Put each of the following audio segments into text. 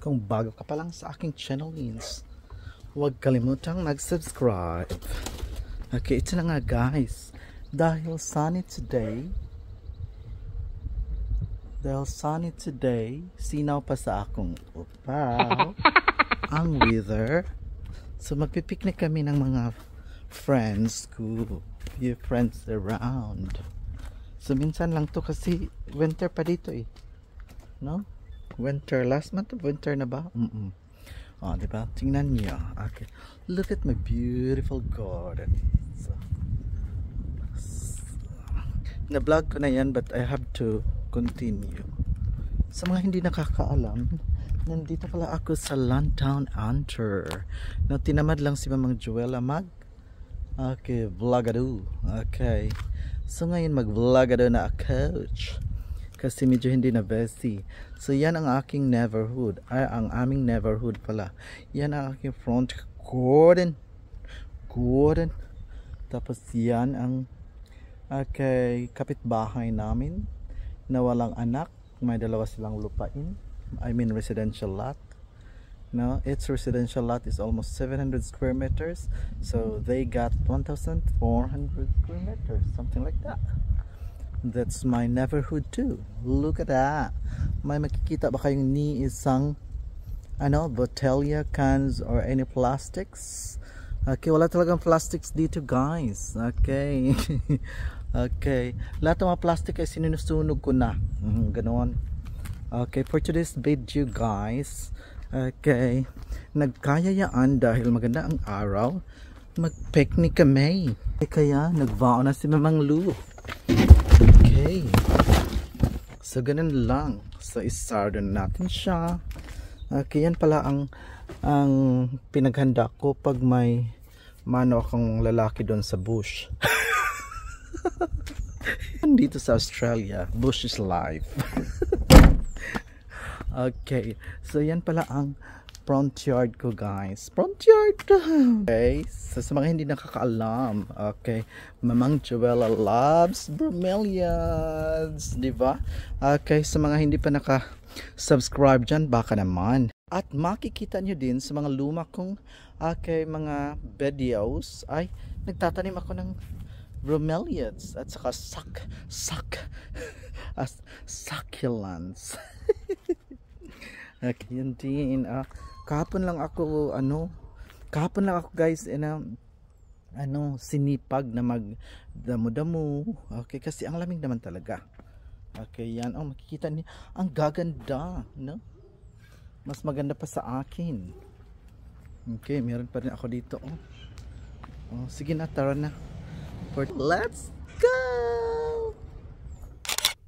Kung bago ka pa lang sa aking channel, huwag kalimutang mag-subscribe. Okay, ito na nga guys. Dahil sunny today, sinaw pa sa akong upaw ang weather. So magpipiknik kami ng mga friends ko, few friends around. So minsan lang to kasi winter pa dito eh, no? Winter, last month winter na ba? Oh, diba? Tingnan niyo. Okay, look at my beautiful garden. So, na-vlog ko na yan but I have to continue. Sa mga hindi nakakaalam, nandito pala ako sa Lantau Hunter. No, tinamad lang si Mamang Joella okay, vlogado. Okay, so ngayon mag-vlogado na ako kasi medyo hindi na busy. So yan ang aking neighborhood, ang aming neighborhood pala. Yan ang aking front garden. Tapos yan ang okay, kapitbahay namin na walang anak. May dalawa silang lupain. I mean residential lot. No, its residential lot is almost 700 square meters. So they got 1,400 square meters, something like that. That's my neighborhood too. Look at that. May makikita ba kayong ni isang botella, cans or any plastics? Okay, wala talagang plastics dito guys. Okay. Okay, lahat ng mga plastic ay sinusunog ko na. Ganoon. Okay, for today's video guys, okay, nagkayayaan dahil maganda ang araw, mag-picnic kami. Kaya nagvao na si Mamang Lu. Okay, so ganun lang. So isardo natin siya. Okay, yan pala ang pinaghanda ko pag may mano akong lalaki doon sa bush. Dito sa Australia, bush is life. Okay, so yan pala ang front yard ko guys. Front yard. Okay, so sa mga hindi nakakaalam, okay, Mamang Joella loves bromeliads, diba? Okay, sa mga hindi pa naka-subscribe dyan, baka naman. At makikita nyo din sa mga luma kong mga videos ay nagtatanim ako ng bromeliads at saka succulents. Okay, yun din. Kahapon lang ako guys sinipag na magdamo-damo. Okay, kasi ang lamig naman talaga. Okay, yan. Oh, makikita niyo ang gaganda, no? Mas maganda pa sa akin. Okay, meron pa rin ako dito. Oh, sige na, tara na. Let's go!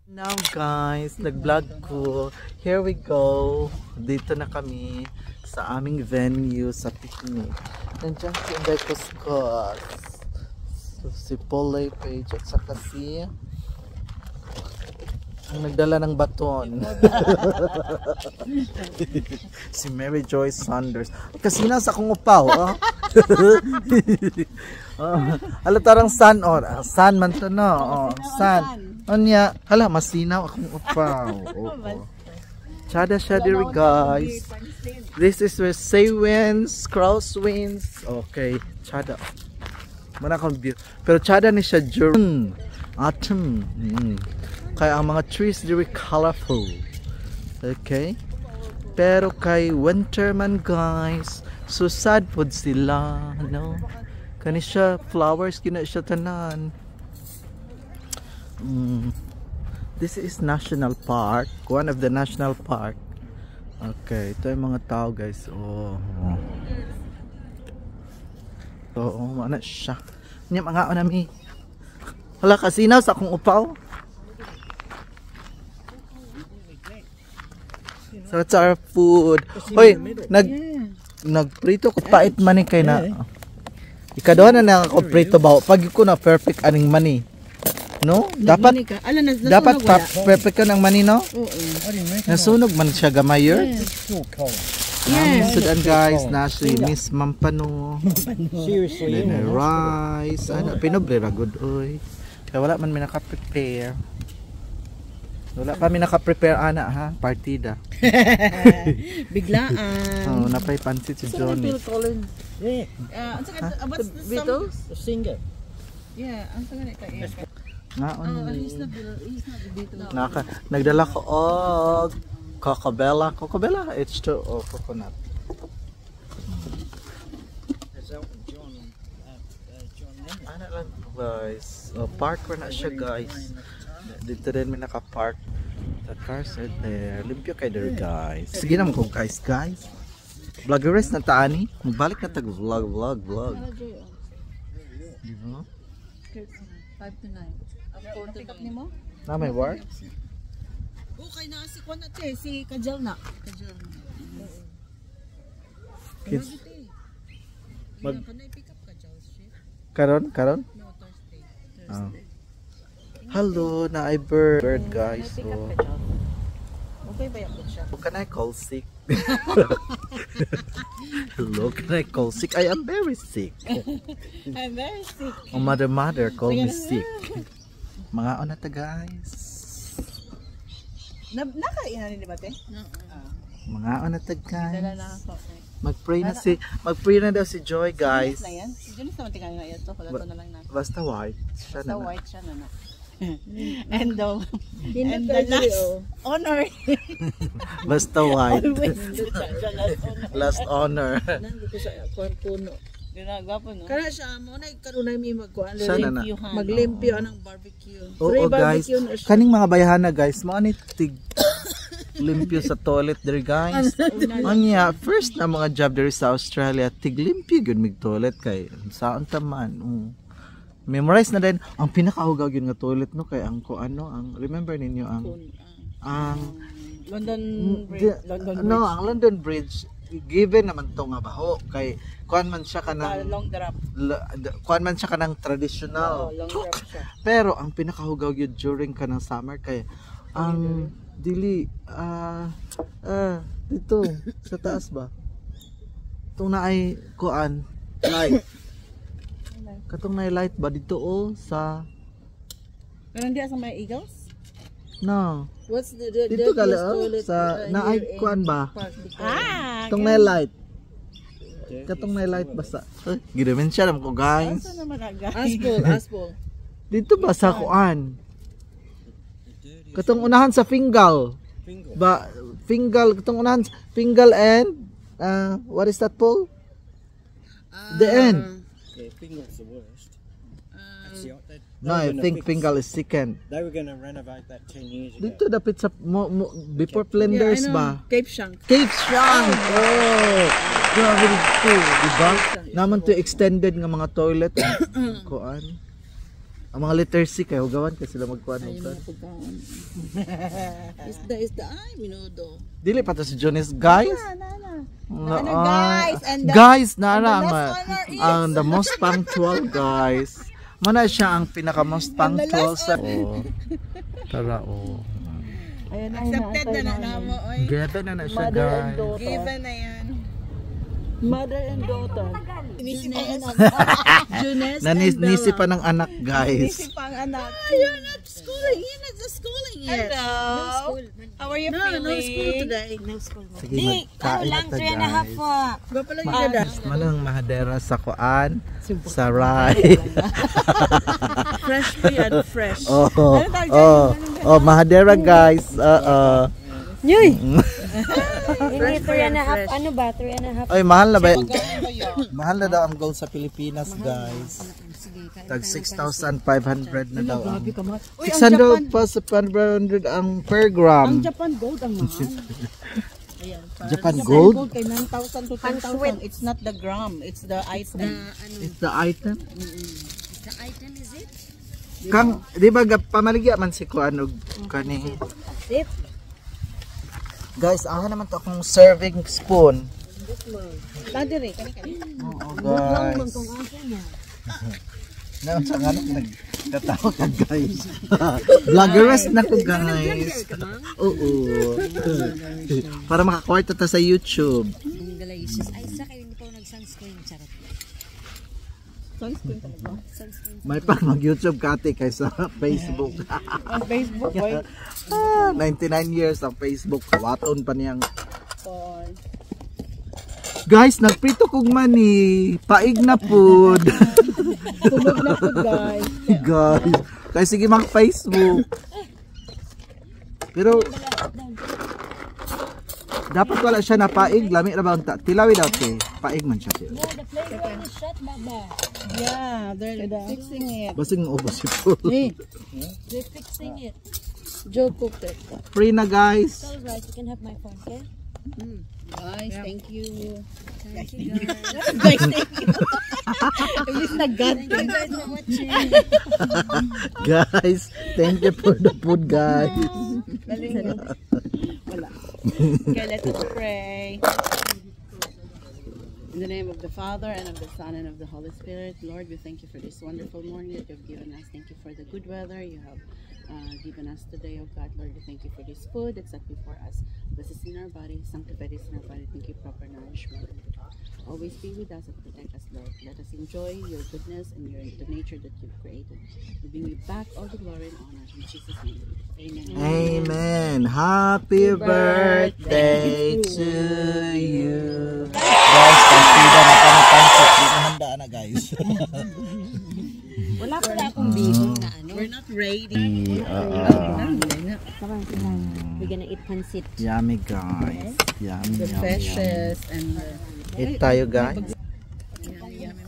Now guys, nag-vlog ko. Here we go. Dito na kami sa aming venue sa picnic. Nandiyan si Inday Kuskus, si Polay Page at saka si ang nagdala ng baton. Si Mary Joyce Sanders. Kasi nasa akong upaw. Alatarang sun sun man to no. Sun. Anya, hala masinaw akong upaw. Chada shadiri guys. This is where say winds, crosswinds. Okay, chada. Mana akong view. Pero chada ni siya during autumn. Kaya ang mga trees very colorful. Okay? Pero kay winter man guys, so sad pod sila, no? Kani siya flowers kina siya tanan. This is National Park, one of the national park. Okay, ito yung mga tao guys. Ano siya? Nya mga nami. Hala kasinaw sa akong upaw. So it's our food. Hoy, nagprito ko pait mani kay na. Ikaduha na ako prito ba? Pag ko na perfect aning mani. No? Dapat perfect ka ng mani, no? Nasunog man siya gamayer. Sudan guys, nasi Miss Mampano. Seriously. Rice. Pinobre ra good oy. Kaya wala man may naka-prepare. Wala kami naka-prepare ana ha, partida. Biglaan. Oh, napay pansit si Johnny. What's the Beatles? Singer. Yeah, ang sanga ka. Ngaon. He's not the Beatles. Nagdala ko og Cocobella. Cocobella H2O coconut. Ano lang guys. Park na siya guys. Dito rin may naka-park. The cars are there. Limpyo kayo there guys. Sige naman ko guys. Vloggeres na taani. Magbalik na tag-vlog. Di ba? 5 to 9. Ako pick up nimo? Na may work? Okay na si Kwan ate, si Kajal na. Kids. Mag pick up Kajal shit. Karon? No, Thursday. Oh. Hello, na I bird guys. So, Okay ba yan siya? can I call sick? Hello, can I call sick? I am very sick. I'm very sick. Oh, mother, call me sick. Mga onata guys. Nakainan ni ba te? Mga onata Dala na guys. ako. Magpray na daw si Joy guys. Na yan? Si Jonas naman tingnan nga ito. Wala to na lang na. Basta white. Siya Basta na. white siya na. And the last honor. Basta white. Always. Last honor. Nandito sa kwan puno. Ginagawa no? Kana siya mo na kanunay mi magkuan. Siya na. Maglimpyo ng barbecue. Oo guys. Kaning mga bayhana guys, mao ni tig limpyo sa toilet there guys. Anya, first na mga job there sa Australia, tig limpyo gyud mig toilet kay saan ta man. Memorize na din ang pinakahugaw yun nga toilet no kay ang ang remember ninyo ang London Bridge. ang London Bridge given naman to nga baho kay kuan man siya kanang Long drop. kuan man siya kanang traditional. Long drop siya. Pero ang pinakahugaw yun during kanang summer kay ang dili dito sa taas ba itong naay kuan light katong naay light ba dito sa Pero hindi sa may Eagles? no What's the dito gali sa naay kuan ba itong naay light katong naay light basta gidamen siya naman ko guys Asa naman aga? Aspol. dito ba sa kuan katong unahan sa Fingal ba Fingal katong unahan Fingal and what is that Paul the end. Yeah, Fingal's the worst. No, I think Fingal is second. They were going to renovate that 10 years ago. Dito dapit sa before Flinders ba? Cape Shank. Cape Shank! Oh! Grabe dito, diba? Naman to extended nga mga toilet. Kuan. Ang mga letter C kay hugawan kasi sila magkuan mo. Isda ay minudo. Dili pa to si Jonas guys. Guys, and guys, nara and ang the most honor is- the most punctual guys. Mana siya ang pinaka most punctual sa Tara Accepted na na mo. Oy. Given na siya guys. Given na yan. Mother and daughter. Junes. Nisi pa ng anak guys. Isip pang anak. You're not schooling. You're not schooling yet. Hello. How are you feeling? No school today. No school. Sige, magkain na ta guys. Ba pala yung gada. Manang mahadera sa kuan sa Rai. Fresh pea and fresh. Mahadera guys. Yoy! Hindi 3.5, ano ba? 3.5. Ay, mahal na ba? Mahal na daw ang gold sa Pilipinas, guys. Tag 6,500 na daw. 600 pa sa 500 ang per gram. Japan gold ang mahal. Japan gold? Kay 9,000 to 10,000. It's not the gram, it's the item. It's the item. The item is it? Kang, di ba pamaligya man si Kuan og kani? Guys, aha naman to akong serving spoon. Kadiri, kani. Oo, guys. Naon sa nga nagtatawa ka guys. Vloggeres na ko guys. Oo. Para makakwarta ta sa YouTube. Ang delicious. Ay, sa kayo hindi pa ako nag-sunscreen. Charot. Sunscreen talaga. Sunscreen May pa mag-YouTube kati kaysa Facebook. On Facebook, boy. 99 years ang Facebook. Kawaton pa niyang. Boy. Guys, nagprito kog mani. Paig na food. Tulog na po, guys. Guys. Kaya sige mag-Facebook. Pero dapat wala siya na paig. Lami na ba? Tilawi daw te. Paig man siya. No, the playground is shut, Baba. Yeah, they're fixing it. Basing ubos si Paul. Hey, They're fixing it. Joe cooked it. Free na guys. It's alright, you can have my phone, okay? Guys, thank you. Thank you, guys. Guys, thank you. Imbis na God. Thank you guys for watching. Guys, thank you for the food guys. Wala. Okay, let us pray. In the name of the Father, and of the Son, and of the Holy Spirit, Lord, we thank you for this wonderful morning that you have given us. Thank you for the good weather you have given us today, oh God. Lord, we thank you for this food that's set before us. Bless us in our body, sanctify this in our body. Thank you, proper nourishment. Always be with us and protect us, Lord. Let us enjoy your goodness and the nature that you've created. We bring you back all the glory and honor. In Jesus' name, amen. Amen. Happy birthday to you. Guys, pansida na ka na pansip. Di na handa na guys. Wala pala akong bihon na ano. We're not ready. We're gonna eat pancit. Yummy guys. Yummy, The yummy, fishes and the Eat tayo guys.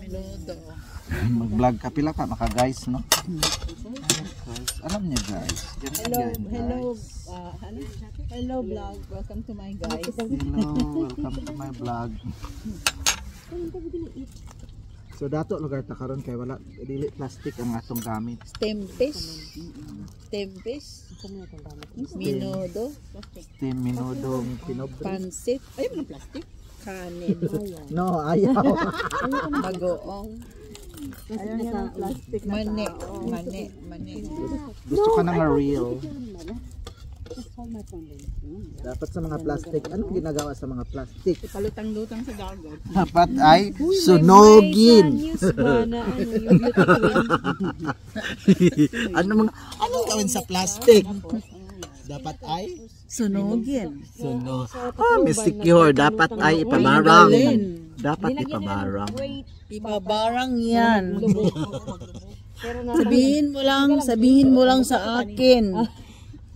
lodo. Mag-vlog ka pila ka maka guys no. Guys, alam niyo guys. Ganun Hello, yan, hello, guys. hello vlog. Welcome to my guys. Hello, welcome to my vlog. So dato lugar ta karon kay wala dili plastic ang atong gamit. Tempes. Tempes. Minudo. Steam minodong pinobre. Pansit. Ay, mga plastic. Kanin. No, ayaw. Bagoong. Mani. Mani. Mani. Gusto ka na nga real. Dapat sa mga plastic, anong ginagawa sa mga plastic? Palutang-lutang sa dagat. Dapat ay sunogin. News ba na ano, yung beauty queen? Anong gawin sa plastic? Dapat ay Sunogin. sunog. Secure. Dapat ay ipabarang. Dapat ipabarang. Ibabarang yan. Pero na Sabihin mo lang sa akin.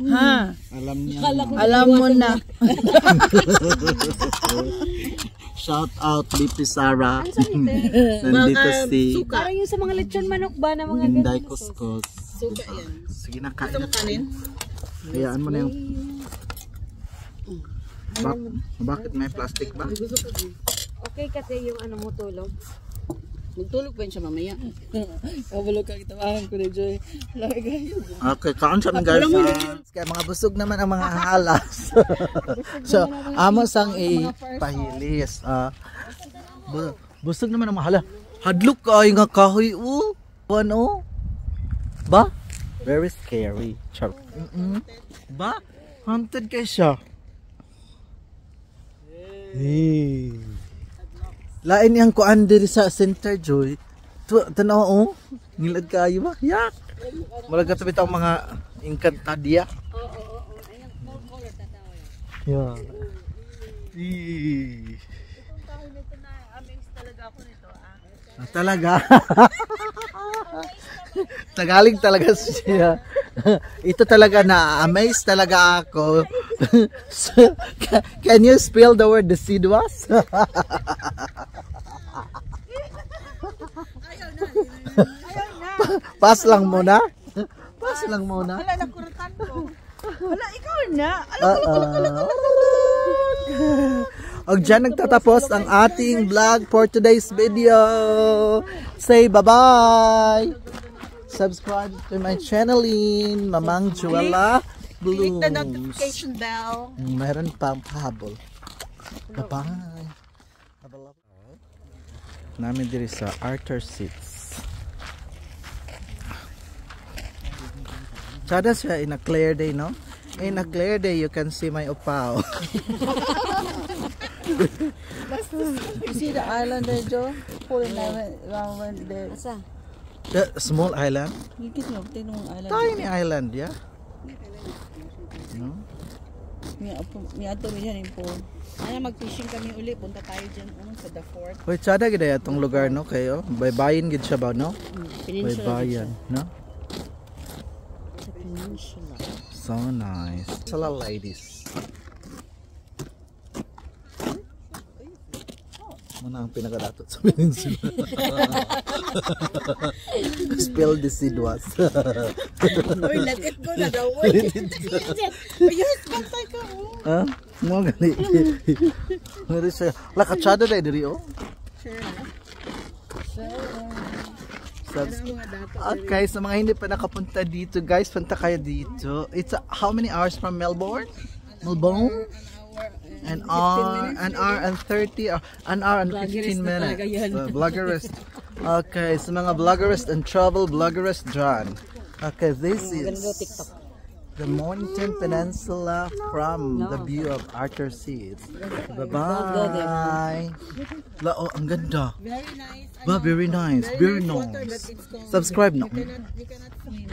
Ha? Alam niya. Alam mo na. Shout out Lipi Sara. Nandito si parang yung sa mga lechon manok ba na mga Inday Kuskus. Suka yan. Sige na, kain na. Kanin? Hayaan mo na yung... Bakit may plastic ba? Okay kasi yung ano mo tulog. Magtulog pa yun siya mamaya. Kabulog ka kitawahan ko ni Joy. Lagi kayo. Okay, kaon sa mga guys. Kaya mga busog naman ang mga halas. So, amo sang ipahilis. Busog naman ang mga hala. Hadlok kayo nga kahoy. Ano? Ba? Very scary. Char. Ba? Haunted kayo siya. Hey. Lain yang kuan diri sa Center Joy. Tanaw oh. Ngilad kayo ba? Yak. Murag ka bitaw mga Encantadia. Oo. Ayun, small color tatawa yan. Yeah. Talaga ako nito. Talaga. Tagaling talaga siya. Ito talaga na-amaze talaga ako. So, can you spell the word deciduous? Pas lang muna. Pas lang muna. Wala, nakurutan ko. Wala, ikaw na. Og dyan nagtatapos ang ating vlog for today's video. Say bye-bye. Subscribe to my channel in Mamang Juela Blooms. Click the notification bell. Meron pang pahabol. Bye-bye. Namin diri sa Arthur Seats. Sada siya in a clear day, no? In a clear day, you can see my upaw. You see the island there, Joe? Pulling around there. Asa? The small island? Higit mo, tinong island. Tiny island, yeah? No? May ato mo yan po. Ay, mag-fishing kami uli. Punta tayo dyan sa the fort. Hoy, tsada gid itong lugar, no? Kayo, baybayin gid siya ba, no? Peninsula. Baybayin, no? Sa peninsula. So nice. Sala ladies. Muna ang pinakadatot sa peninsula. Spill the seed was. Uy, let it go na daw. Uy, yes, bantay ka. Ha? Mo gali. Ngari siya. Lakatsada dai diri oh. Okay, sa mga hindi pa nakapunta dito, guys, punta kayo dito. It's how many hours from Melbourne? Melbourne? An hour and 30, an hour and 15 minutes. Vloggerist. Okay, sa mga vloggerist and travel vloggerist dyan. Okay, this is the Mornington Peninsula from the view of Arthur Seas. Bye-bye. Oh, ang ganda. Very nice. Ba, very nice. Very nice. Subscribe na. You cannot swim.